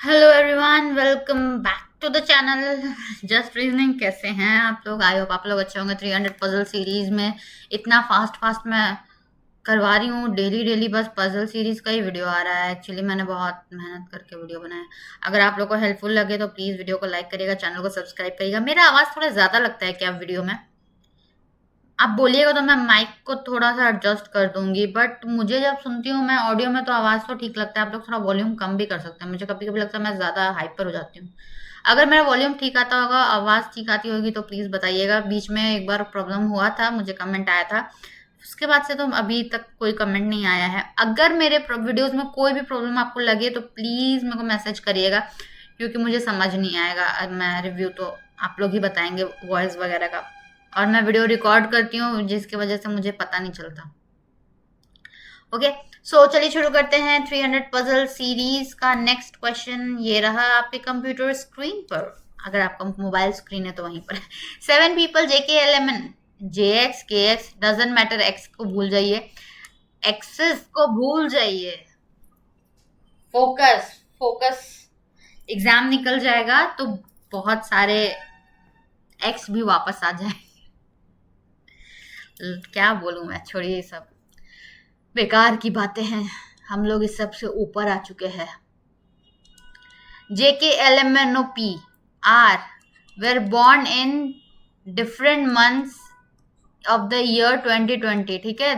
Hello everyone, welcome back to the channel just reasoning. कैसे हैं आप लोग? आई होप आप लोग अच्छे होंगे। 300 पजल सीरीज में इतना फास्ट फास्ट मैं करवा रही हूँ। डेली डेली बस पजल सीरीज का ही वीडियो आ रहा है। एक्चुअली मैंने बहुत मेहनत करके वीडियो बनाया। अगर आप लोग को हेल्पफुल लगे तो प्लीज वीडियो को लाइक करिएगा, चैनल को सब्सक्राइब करिएगा। मेरा आवाज थोड़ा ज्यादा लगता है क्या वीडियो में? आप बोलिएगा तो मैं माइक को थोड़ा सा एडजस्ट कर दूंगी, बट मुझे जब सुनती हूँ मैं ऑडियो में तो आवाज तो ठीक लगता है। आप लोग थोड़ा वॉल्यूम कम भी कर सकते हैं। मुझे कभी कभी लगता है मैं ज्यादा हाइपर हो जाती हूँ। अगर मेरा वॉल्यूम ठीक आता होगा, आवाज ठीक आती होगी तो प्लीज बताइएगा। बीच में एक बार प्रॉब्लम हुआ था, मुझे कमेंट आया था। उसके बाद से तो अभी तक कोई कमेंट नहीं आया है। अगर मेरे वीडियोस में कोई भी प्रॉब्लम आपको लगे तो प्लीज मेरे को मैसेज करिएगा, क्योंकि मुझे समझ नहीं आएगा। मैं रिव्यू तो आप लोग ही बताएंगे वॉइस वगैरह का, और मैं वीडियो रिकॉर्ड करती हूँ जिसकी वजह से मुझे पता नहीं चलता। ओके, सो चलिए शुरू करते हैं 300 पजल सीरीज का। नेक्स्ट क्वेश्चन ये रहा आपके कंप्यूटर स्क्रीन पर। अगर आपका मोबाइल स्क्रीन है तो वहीं पर। 7 people J K L M N J X K X doesn't matter. X को भूल जाइए, एक्सेस को भूल जाइए। Focus focus. एग्जाम निकल जाएगा तो बहुत सारे एक्स भी वापस आ जाए। क्या बोलूं मैं, छोड़िए ये सब बेकार की बातें हैं। हम लोग इस सब से ऊपर आ चुके हैं। J K L M N O P R were born in different months of the year 2020। ठीक है,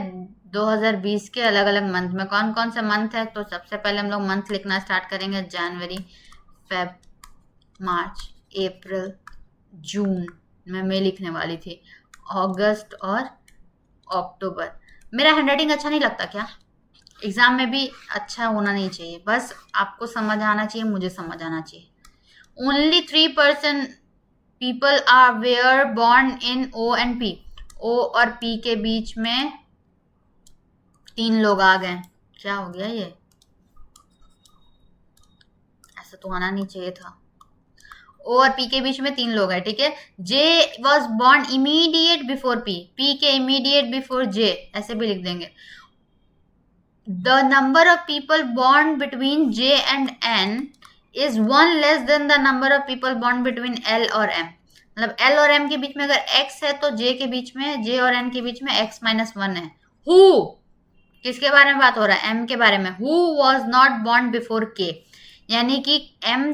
2020 के अलग अलग मंथ में कौन कौन से मंथ है? तो सबसे पहले हम लोग मंथ लिखना स्टार्ट करेंगे। जनवरी, फेब, मार्च, अप्रैल, जून। मैं मई लिखने वाली थी। अगस्त और अक्टूबर। मेरा हैंडराइटिंग अच्छा नहीं लगता क्या? एग्जाम में भी अच्छा होना नहीं चाहिए, बस आपको समझ आना चाहिए, मुझे समझ आना चाहिए। Only 3% people are were born in O and P. O और पी के बीच में 3 लोग आ गए। क्या हो गया ये? ऐसा तो आना नहीं चाहिए था। ओ और पी के बीच में 3 लोग हैं, ठीक है। J was born immediate before P, P के इमीडिएट बिफोर जे, ऐसे भी लिख देंगे। The number of people born between J and N is one less than the number of people born between L और M। मतलब L और M के बीच में अगर X है तो J के बीच में, J और N के बीच में X-1 है। Who, किसके बारे में बात हो रहा है? M के बारे में। Who was not born before K, यानी कि M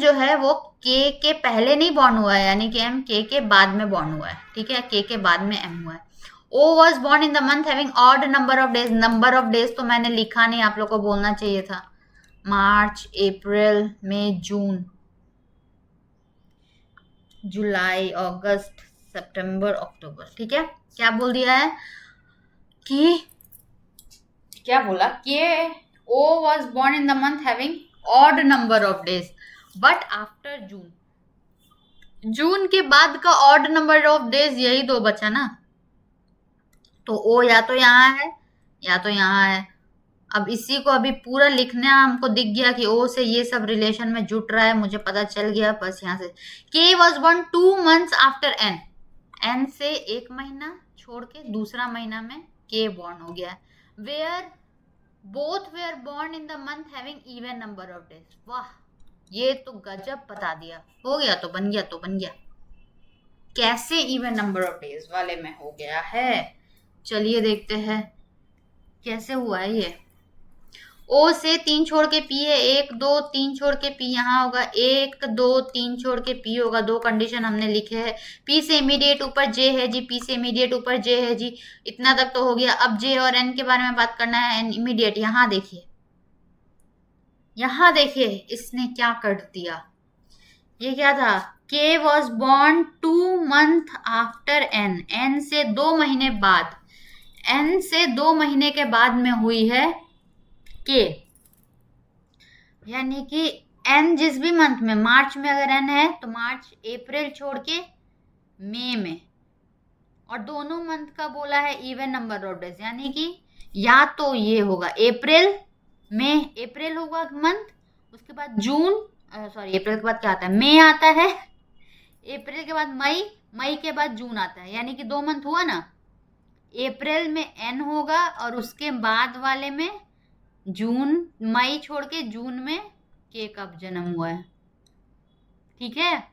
जो है वो K के पहले नहीं बॉर्न हुआ है, यानी कि M K के बाद में बॉर्न हुआ है। ठीक है, K के बाद में M हुआ है। O was born in the month having odd number of days। Number of days तो मैंने लिखा नहीं, आप लोग को बोलना चाहिए था। मार्च, अप्रैल, मई, जून, जुलाई, अगस्त, सितंबर, अक्टूबर। ठीक है, क्या बोल दिया है कि क्या बोला कि O was born in the month having odd number of days but after जून। जून के बाद का ऑड नंबर ऑफ डेज यही दो बचा ना, तो ओ या तो यहाँ है या तो यहाँ है। अब इसी को अभी पूरा लिखना हमको दिख गया कि ओ से ये सब रिलेशन में जुट रहा है, मुझे पता चल गया। बस यहाँ से K was born 2 months after N. N से 1 महीना छोड़ के दूसरा महीना में के बॉर्न हो गया। Where both were born in the month having even number of days. वाह, ये तो गजब बता दिया। हो गया तो बन गया, तो बन गया। कैसे इवन नंबर ऑफ डेज वाले में हो गया है, चलिए देखते हैं कैसे हुआ है ये। ओ से 3 छोड़ के पी है, 1 2 3 छोड़ के पी यहाँ होगा, 1 2 3 छोड़ के पी होगा। 2 कंडीशन हमने लिखे हैं। पी से इमीडिएट ऊपर जे है जी, पी से इमीडिएट ऊपर जे है जी। इतना तक तो हो गया। अब जे और एन के बारे में बात करना है। एन इमीडिएट, यहाँ देखिए, यहाँ देखिए इसने क्या कर दिया। ये क्या था? K was born 2 months after N. N से 2 महीने बाद, एन से 2 महीने के बाद में हुई है के, यानी कि एन जिस भी मंथ में, मार्च में अगर एन है तो मार्च, अप्रैल छोड़ के मई में, और दोनों मंथ का बोला है इवन नंबर ऑफ डेज, यानी कि या तो ये होगा अप्रैल में, अप्रैल होगा मंथ, उसके बाद जून, सॉरी अप्रैल के बाद क्या आता है? मई आता है। अप्रैल के बाद मई, मई के बाद जून आता है, यानी कि 2 मंथ हुआ ना। अप्रैल में एन होगा और उसके बाद वाले में जून, मई छोड़ के जून में के कब जन्म हुआ है, ठीक है,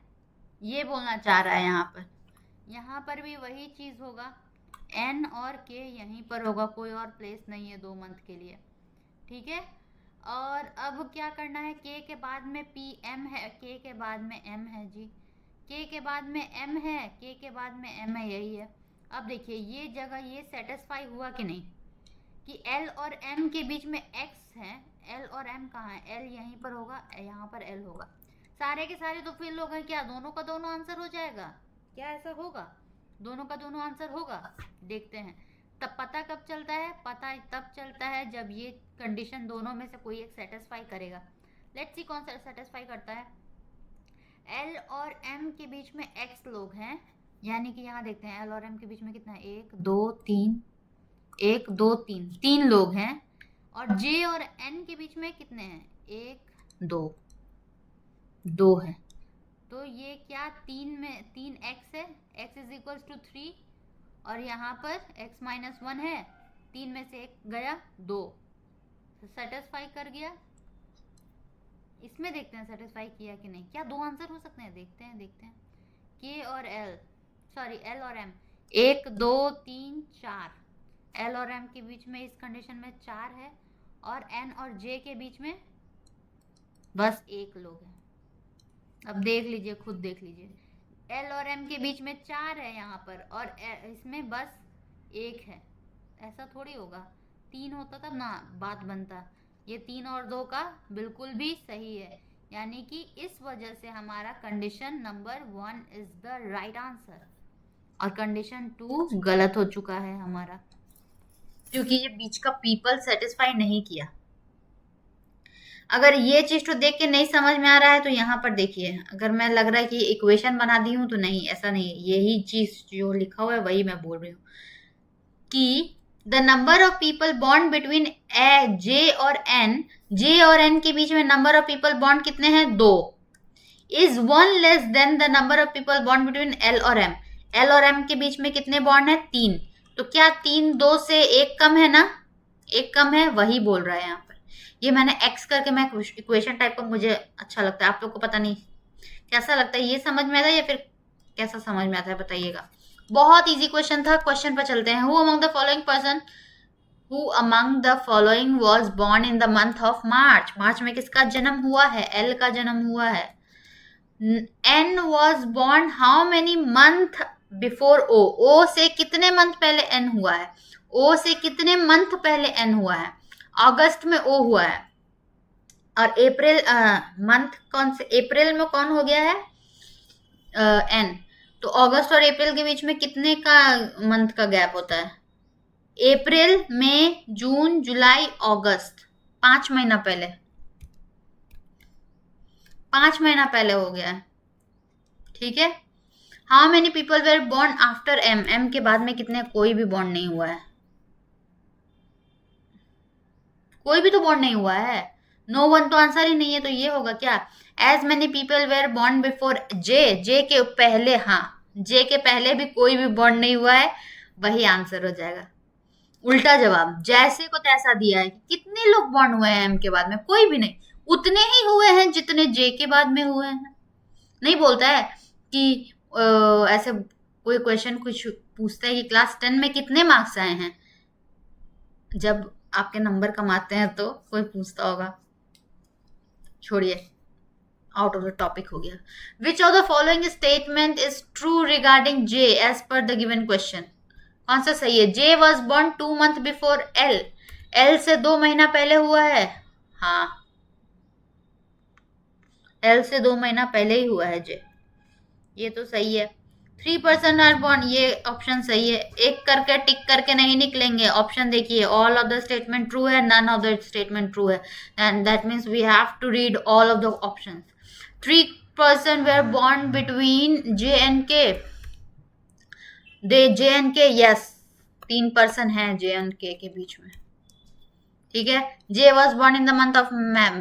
ये बोलना चाह रहा है यहाँ पर। यहाँ पर भी वही चीज होगा, एन और के यहीं पर होगा, कोई और प्लेस नहीं है 2 मंथ के लिए, ठीक है। और अब क्या करना है, के के बाद में पी एम है, के के बाद में एम है जी, के के बाद में एम है, के के बाद में एम है, यही है। अब देखिए ये जगह ये सेटिस्फाई हुआ कि नहीं, कि एल और एम के बीच में एक्स है, एल और एम कहाँ है, एल यहीं पर होगा, यहाँ पर एल होगा, सारे के सारे तो फिल हो गए, क्या दोनों का दोनों आंसर हो जाएगा, क्या ऐसा होगा, दोनों का दोनों आंसर होगा, देखते हैं। तब पता कब चलता है, पता तब चलता है जब ये कंडीशन दोनों में से कोई एक सेटिस्फाई करेगा। लेट्स सी कौन सा सेटिस्फाई करता है। एल और एम के बीच में एक्स लोग हैं, यानी कि यहाँ देखते हैं एल और एम के बीच में कितना है, 1 2 3, 1 2 3, 3 लोग हैं। और जे और एन के बीच में कितने हैं, 1 2, 2 है। तो ये क्या 3 में 3 एक्स है, एक्स इज इक्वल टू 3, और यहाँ पर x माइनस 1 है, 3 में से 1 गया 2, सेटिस्फाई कर गया। इसमें देखते हैं सेटिस्फाई किया कि नहीं, क्या 2 आंसर हो सकते हैं, देखते हैं देखते हैं। के और एल, सॉरी एल और एम, 1 2 3 4, एल और एम के बीच में इस कंडीशन में 4 है, और एन और जे के बीच में बस 1 लोग है। अब देख लीजिए, खुद देख लीजिए, एल और एम के बीच में 4 है यहाँ पर, और इसमें बस 1 है, ऐसा थोड़ी होगा, 3 होता तब ना बात बनता। ये 3 और 2 का बिल्कुल भी सही है, यानी कि इस वजह से हमारा condition number 1 is the right answer, और कंडीशन 2 गलत हो चुका है हमारा, क्योंकि ये बीच का पीपल सेटिस्फाई नहीं किया। अगर ये चीज तो देख के नहीं समझ में आ रहा है तो यहाँ पर देखिए, अगर मैं लग रहा है कि इक्वेशन बना दी हूँ, तो नहीं, ऐसा नहीं है, यही चीज जो लिखा हुआ है वही मैं बोल रही हूँ, कि द नंबर ऑफ पीपल बॉन्ड बिटवीन जे और एन, जे और एन के बीच में नंबर ऑफ पीपल बॉन्ड कितने हैं, 2, is 1 less than the number of people बॉन्ड बिटवीन एल और एम, एल और एम के बीच में कितने बॉन्ड है, 3, तो क्या 3 2 से 1 कम है ना, 1 कम है, वही बोल रहा है यहाँ पर। ये मैंने एक्स करके, मैं इक्वेशन टाइप का मुझे अच्छा लगता है, आप लोग को पता नहीं कैसा लगता है, ये समझ में आता है या फिर कैसा समझ में आता है, बताइएगा। बहुत इजी क्वेश्चन था, क्वेश्चन पर चलते हैं। Who among the following person, who among the following was born in the month of March, March में किसका जन्म हुआ है, एल का जन्म हुआ है। N was born how many month before O, O से कितने मंथ पहले एन हुआ है, ओ से कितने मंथ पहले एन हुआ है, अगस्त में ओ हुआ है, और अप्रैल मंथ कौन से, अप्रैल में कौन हो गया है, एन, तो अगस्त और अप्रैल के बीच में कितने का मंथ का गैप होता है, अप्रैल मई जून जुलाई अगस्त, 5 महीना पहले, 5 महीना पहले हो गया है, ठीक है। How many people were born after M, M के बाद में कितने, कोई भी बॉर्न नहीं हुआ है, कोई भी तो बॉर्न नहीं हुआ है, नो वन तो आंसर ही नहीं है, तो ये होगा क्या, as many people were born before J, J के पहले, हाँ जे के पहले भी कोई भी बॉर्न नहीं हुआ है, वही आंसर हो जाएगा। उल्टा जवाब, जैसे को तैसा दिया है, कितने लोग बॉर्न हुए हैं एम के बाद में, कोई भी नहीं, उतने ही हुए हैं जितने जे के बाद में हुए हैं। नहीं बोलता है कि ऐसे कोई क्वेश्चन कुछ पूछता है कि क्लास 10 में कितने मार्क्स आए हैं, जब आपके नंबर कम आते हैं तो कोई पूछता होगा, छोड़िए, आउट ऑफ द टॉपिक हो गया। Which of the following statement is true regarding J as per the given question, कौन सा सही है, J was born 2 month before L, L से 2 महीना पहले हुआ है, हाँ एल से 2 महीना पहले ही हुआ है जे, ये तो सही है। 3% आर बॉर्न, ये ऑप्शन सही है, एक करके टिक करके नहीं निकलेंगे, ऑप्शन देखिए, all of the statement true है, none of the statement true है, and that means we have to read all of the option. 3% were born between J and K, दे जे एंड के, यस 3% है जे एंड के बीच में, ठीक है। J was born in the month of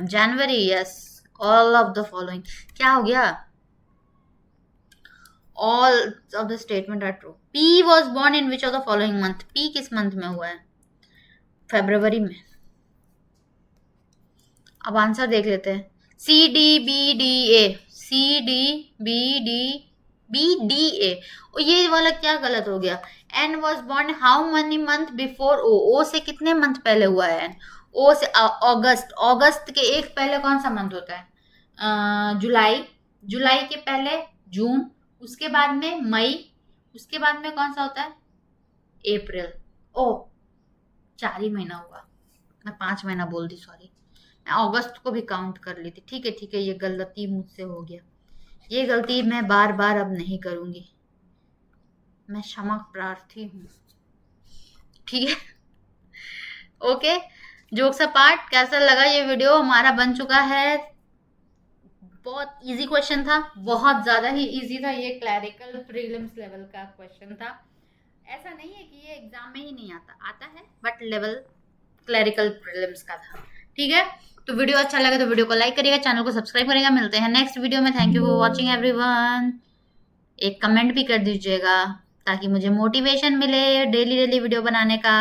January, yes, all of the following, क्या हो गया, all of the statement are true। P was born in which of the following month, P किस month में हुआ है, फरवरी में, अब आंसर देख लेते हैं। C D B D A, C D B D A. ये वाला क्या गलत हो गया? N was born how many month before O, O से कितने मंथ पहले हुआ है एन? ओ से अगस्त, अगस्त के एक पहले कौन सा मंथ होता है? जुलाई, जुलाई के पहले जून, उसके बाद में मई, उसके बाद में कौन सा होता है? अप्रैल। ओ 4 ही महीना हुआ, मैं 5 महीना बोल दी, सॉरी। मैं अगस्त को भी काउंट कर ली थी। ठीक है ठीक है, ये गलती मुझसे हो गया, ये गलती मैं बार बार अब नहीं करूंगी, मैं क्षमा प्रार्थी हूँ। ठीक है, ओके। जोक्स अपार्ट, कैसा लगा ये वीडियो हमारा? बन चुका है, बहुत इजी क्वेश्चन था, बहुत ज्यादा ही इजी था। ये क्लैरिकल प्रीलिम्स लेवल का क्वेश्चन था। ऐसा नहीं है कि ये एग्जाम में ही नहीं आता, आता है, बट लेवल क्लैरिकल प्रीलिम्स का था। ठीक है, तो वीडियो अच्छा लगे तो वीडियो को लाइक करिएगा, चैनल को सब्सक्राइब करिएगा। मिलते हैं नेक्स्ट वीडियो में। Thank you for watching everyone. एक कमेंट भी कर दीजिएगा ताकि मुझे मोटिवेशन मिले डेली डेली वीडियो बनाने का।